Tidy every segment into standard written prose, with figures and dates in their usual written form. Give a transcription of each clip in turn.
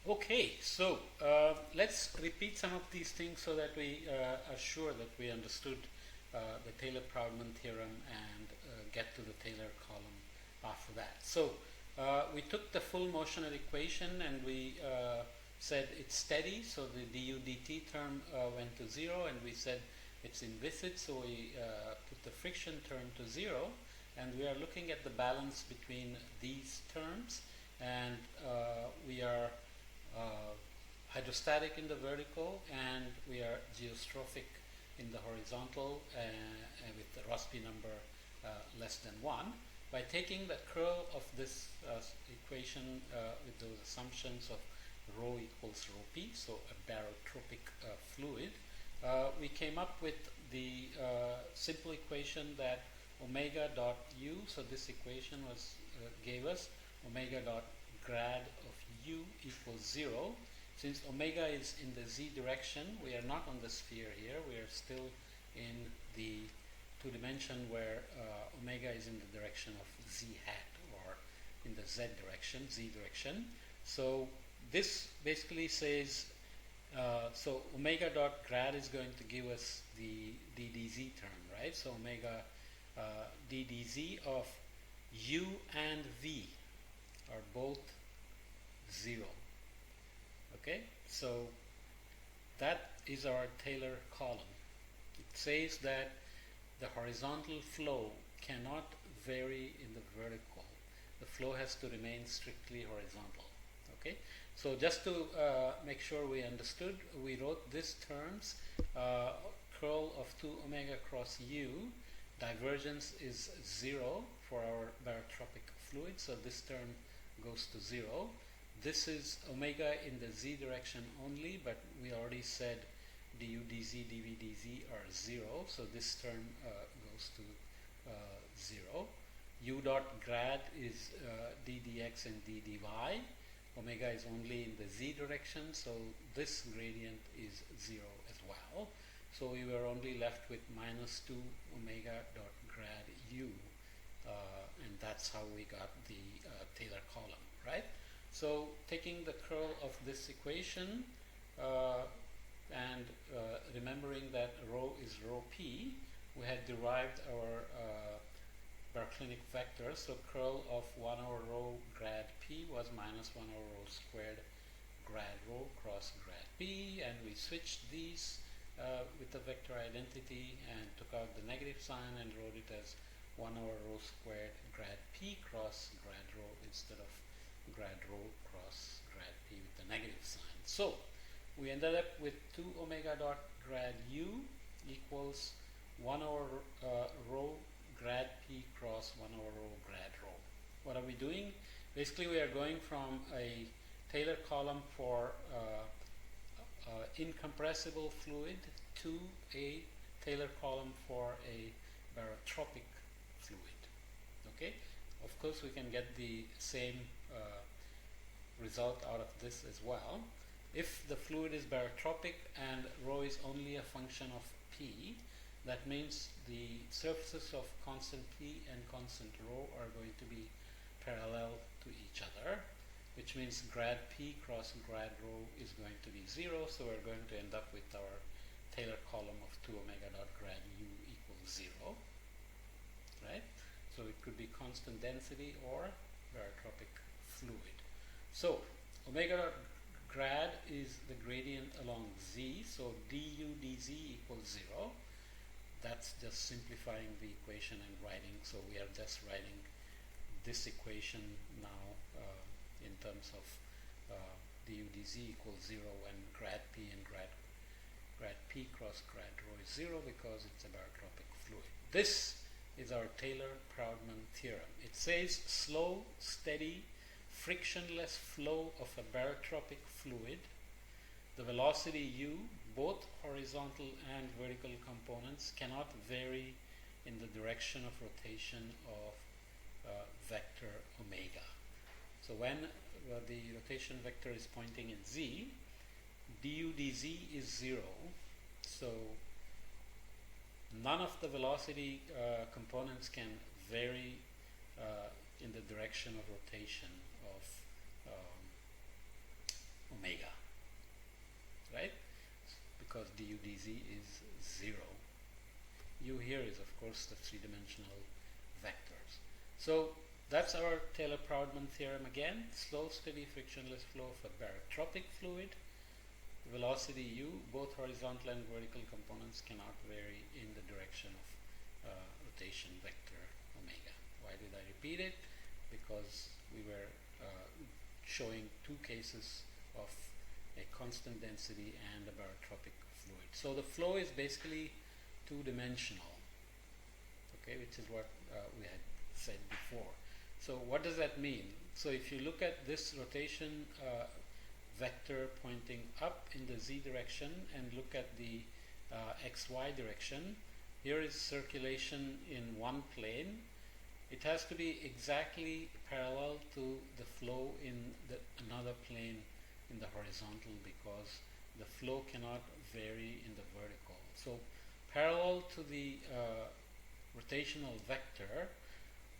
Okay, so let's repeat some of these things so that we are sure that we understood the Taylor-Proudman theorem and get to the Taylor column after that. So we took the full motional equation and we said it's steady, so the du dt term went to 0, and we said it's inviscid, so we put the friction term to 0, and we are looking at the balance between these terms, and we are hydrostatic in the vertical, and we are geostrophic in the horizontal with the Rossby number less than 1. By taking the curl of this equation with those assumptions of rho equals rho p, so a barotropic fluid, we came up with the simple equation that omega dot u, so this equation was gave us omega dot grad of u equals 0. Since omega is in the z direction, we are not on the sphere here, we are still in the two-dimension where omega is in the direction of z hat, or in the z direction. So this basically says, so omega dot grad is going to give us the ddz term, right? So omega ddz of u and v are both 0. Okay, so that is our Taylor column. It says that the horizontal flow cannot vary in the vertical. The flow has to remain strictly horizontal. Okay, so just to make sure we understood, we wrote these terms: curl of 2 omega cross u, divergence is 0 for our barotropic fluid, so this term goes to 0. This is omega in the z direction only, but we already said du dz dv dz are 0, so this term goes to 0. U dot grad is d dx and d dy. Omega is only in the z direction, so this gradient is 0 as well. So we were only left with minus 2 omega dot grad u, and that's how we got the Taylor column, right? So taking the curl of this equation and remembering that rho is rho p, we had derived our Barclinic vector. So curl of 1 over rho grad p was minus 1 over rho squared grad rho cross grad p, and we switched these with the vector identity and took out the negative sign and wrote it as 1 over rho squared grad p cross grad rho instead of grad rho cross grad p with the negative sign. So we ended up with 2 omega dot grad u equals 1 over rho grad p cross 1 over rho grad rho. What are we doing? Basically, we are going from a Taylor column for incompressible fluid to a Taylor column for a barotropic fluid. Okay? Of course, we can get the same result out of this as well. If the fluid is barotropic and rho is only a function of p, that means the surfaces of constant p and constant rho are going to be parallel to each other, which means grad p cross grad rho is going to be 0, so we're going to end up with our Taylor column of 2 omega dot grad u equals 0, right? So it could be constant density or barotropic fluid. So omega dot grad is the gradient along z, so du dz equals 0. That's just simplifying the equation and writing, so we are just writing this equation now in terms of du dz equals 0 when grad p and grad p cross grad rho is 0 because it's a barotropic fluid. This is our Taylor-Proudman theorem. It says slow, steady, frictionless flow of a barotropic fluid. The velocity u, both horizontal and vertical components, cannot vary in the direction of rotation of vector omega. So when the rotation vector is pointing in z, du dz is 0, so none of the velocity components can vary in the direction of rotation of course, the three-dimensional vectors. So that's our Taylor-Proudman theorem again. Slow, steady, frictionless flow of a barotropic fluid. Velocity u, both horizontal and vertical components cannot vary in the direction of rotation vector omega. Why did I repeat it? Because we were showing two cases of a constant density and a barotropic fluid. So the flow is basically two-dimensional, okay, which is what we had said before. So what does that mean? So if you look at this rotation vector pointing up in the z direction and look at the xy direction, here is circulation in one plane. It has to be exactly parallel to the flow in another plane in the horizontal, because the flow cannot vary in the vertical. So parallel to the rotational vector,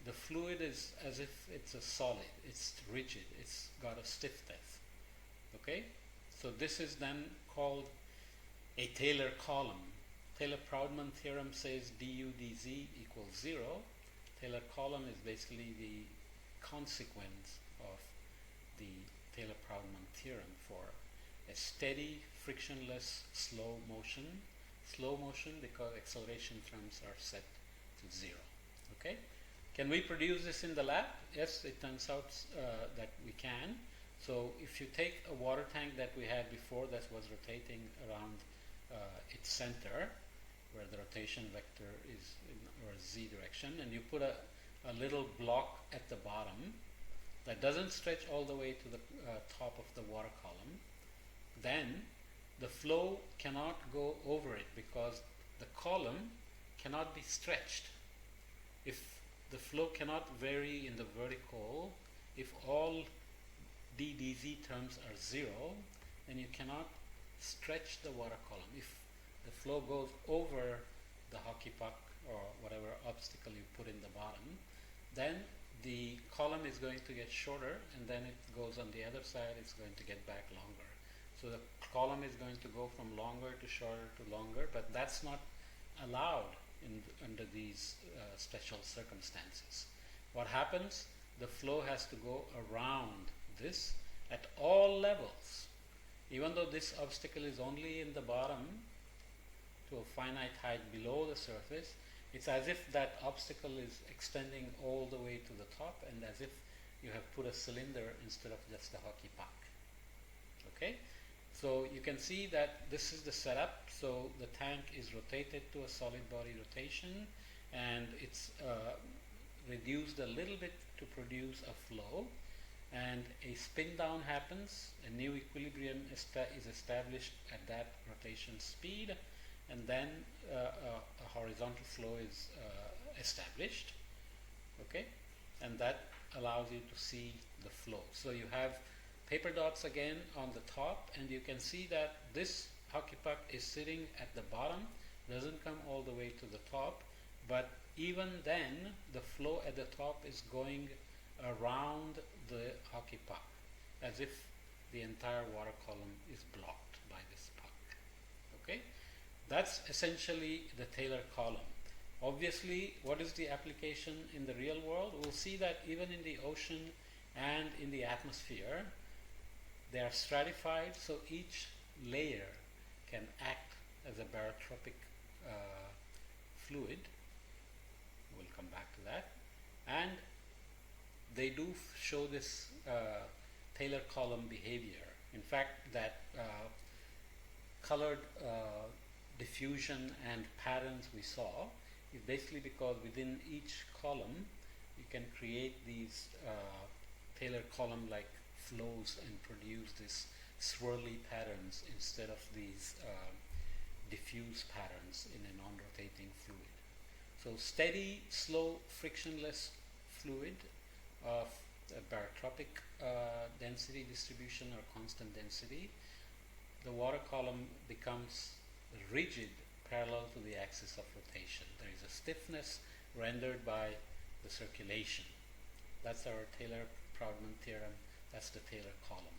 the fluid is as if it's a solid, it's rigid, it's got a stiffness. Okay? So this is then called a Taylor column. Taylor-Proudman theorem says du dz equals 0. Taylor column is basically the consequence of the Taylor-Proudman theorem for a steady, frictionless, slow motion. Slow motion because acceleration terms are set to 0. Okay? Can we produce this in the lab? Yes, it turns out that we can. So if you take a water tank that we had before that was rotating around its center, where the rotation vector is in or z direction, and you put a little block at the bottom that doesn't stretch all the way to the top of the water column, then the flow cannot go over it because the column cannot be stretched. If the flow cannot vary in the vertical, if all d dz terms are 0, then you cannot stretch the water column. If the flow goes over the hockey puck or whatever obstacle you put in the bottom, then the column is going to get shorter, and then it goes on the other side, it's going to get back longer. So the column is going to go from longer to shorter to longer, but that's not allowed under these special circumstances. What happens? The flow has to go around this at all levels. Even though this obstacle is only in the bottom to a finite height below the surface, it's as if that obstacle is extending all the way to the top, and as if you have put a cylinder instead of just a hockey puck. Okay? So you can see that this is the setup. So the tank is rotated to a solid body rotation, and it's reduced a little bit to produce a flow, and a spin down happens, a new equilibrium is established at that rotation speed, and then a horizontal flow is established, okay, and that allows you to see the flow. So you have paper dots again on the top, and you can see that this hockey puck is sitting at the bottom, doesn't come all the way to the top, but even then the flow at the top is going around the hockey puck, as if the entire water column is blocked by this puck. Okay? That's essentially the Taylor column. Obviously, what is the application in the real world? We'll see that even in the ocean and in the atmosphere, they are stratified, so each layer can act as a barotropic fluid. We'll come back to that. And they do show this Taylor column behavior. In fact, that colored diffusion and patterns we saw is basically because within each column you can create these Taylor column-like flows and produce these swirly patterns instead of these diffuse patterns in a non-rotating fluid. So steady, slow, frictionless fluid of a barotropic density distribution or constant density, the water column becomes rigid parallel to the axis of rotation. There is a stiffness rendered by the circulation. That's our Taylor-Proudman theorem. That's the Taylor column.